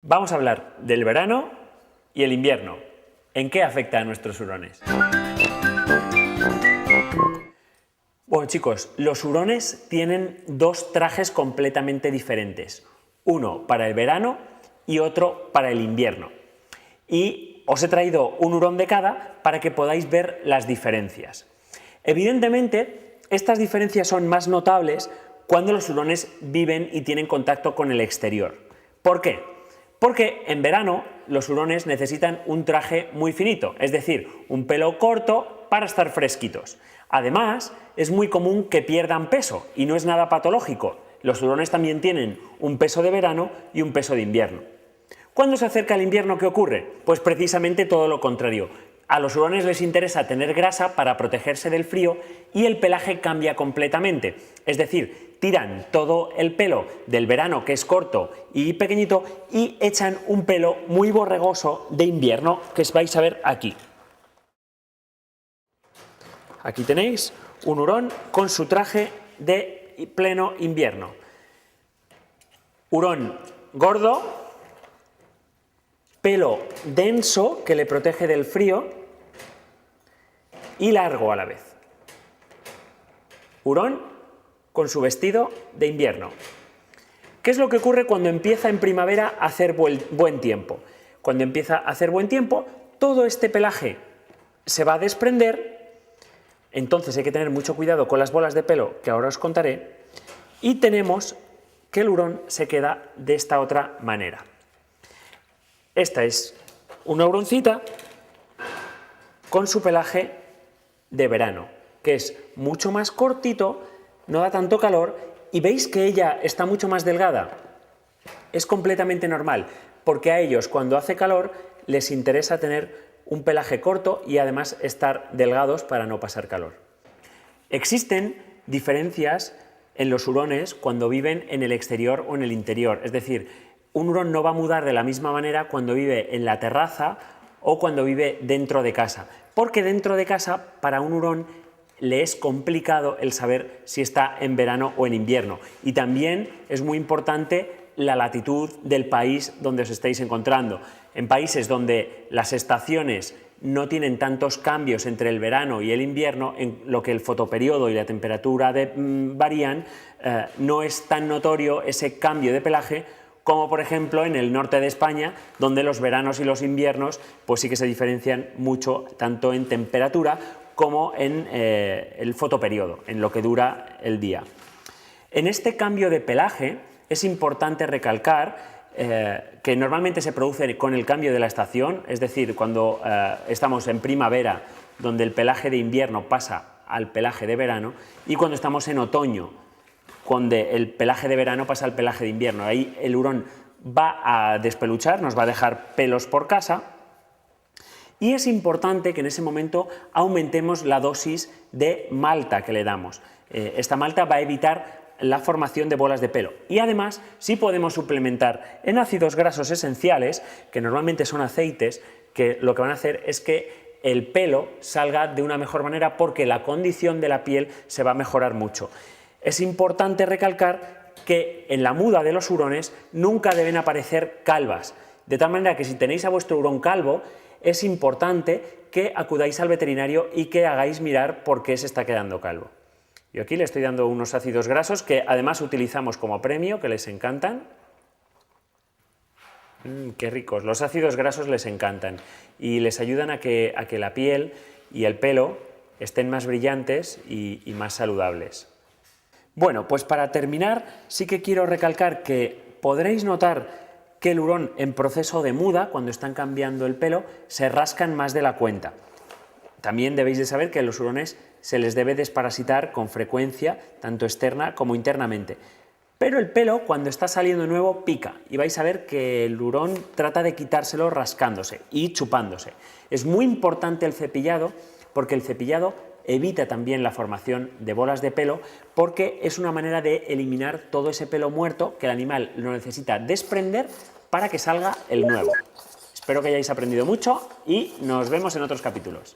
Vamos a hablar del verano y el invierno. ¿En qué afecta a nuestros hurones? Bueno, chicos, los hurones tienen dos trajes completamente diferentes. Uno para el verano y otro para el invierno. Y os he traído un hurón de cada para que podáis ver las diferencias. Evidentemente, estas diferencias son más notables cuando los hurones viven y tienen contacto con el exterior. ¿Por qué? Porque en verano los hurones necesitan un traje muy finito, es decir, un pelo corto para estar fresquitos. Además, es muy común que pierdan peso y no es nada patológico. Los hurones también tienen un peso de verano y un peso de invierno. ¿Cuándo se acerca el invierno, qué ocurre? Pues precisamente todo lo contrario. A los hurones les interesa tener grasa para protegerse del frío y el pelaje cambia completamente. Es decir, tiran todo el pelo del verano, que es corto y pequeñito, y echan un pelo muy borregoso de invierno, que vais a ver aquí. Aquí tenéis un hurón con su traje de pleno invierno. Hurón gordo, pelo denso que le protege del frío y largo a la vez. Hurón con su vestido de invierno. ¿Qué es lo que ocurre cuando empieza en primavera a hacer buen tiempo? Cuando empieza a hacer buen tiempo, todo este pelaje se va a desprender, entonces hay que tener mucho cuidado con las bolas de pelo que ahora os contaré, y tenemos que el hurón se queda de esta otra manera. Esta es una huroncita con su pelaje de verano, que es mucho más cortito, no da tanto calor, y veis que ella está mucho más delgada. Es completamente normal, porque a ellos cuando hace calor les interesa tener un pelaje corto y además estar delgados para no pasar calor. Existen diferencias en los hurones cuando viven en el exterior o en el interior, es decir, un hurón no va a mudar de la misma manera cuando vive en la terraza o cuando vive dentro de casa, porque dentro de casa para un hurón le es complicado el saber si está en verano o en invierno. Y también es muy importante la latitud del país donde os estáis encontrando. En países donde las estaciones no tienen tantos cambios entre el verano y el invierno, en lo que el fotoperiodo y la temperatura varían, no es tan notorio ese cambio de pelaje como por ejemplo en el norte de España, donde los veranos y los inviernos pues sí que se diferencian mucho tanto en temperatura como en el fotoperiodo, en lo que dura el día. En este cambio de pelaje es importante recalcar que normalmente se produce con el cambio de la estación, es decir, cuando estamos en primavera, donde el pelaje de invierno pasa al pelaje de verano, y cuando estamos en otoño, donde el pelaje de verano pasa al pelaje de invierno. Ahí el hurón va a despeluchar, nos va a dejar pelos por casa, y es importante que en ese momento aumentemos la dosis de malta que le damos. Esta malta va a evitar la formación de bolas de pelo. Y además, sí podemos suplementar en ácidos grasos esenciales, que normalmente son aceites, que lo que van a hacer es que el pelo salga de una mejor manera porque la condición de la piel se va a mejorar mucho. Es importante recalcar que en la muda de los hurones nunca deben aparecer calvas, de tal manera que si tenéis a vuestro hurón calvo, es importante que acudáis al veterinario y que hagáis mirar por qué se está quedando calvo. Yo aquí le estoy dando unos ácidos grasos que además utilizamos como premio, que les encantan. Qué ricos, los ácidos grasos les encantan y les ayudan a que la piel y el pelo estén más brillantes y más saludables. Bueno, pues para terminar sí que quiero recalcar que podréis notar que el hurón en proceso de muda, cuando están cambiando el pelo, se rascan más de la cuenta. También debéis de saber que a los hurones se les debe desparasitar con frecuencia, tanto externa como internamente. Pero el pelo, cuando está saliendo nuevo, pica, y vais a ver que el hurón trata de quitárselo rascándose y chupándose. Es muy importante el cepillado, porque el cepillado evita también la formación de bolas de pelo, porque es una manera de eliminar todo ese pelo muerto que el animal lo necesita desprender para que salga el nuevo. Espero que hayáis aprendido mucho y nos vemos en otros capítulos.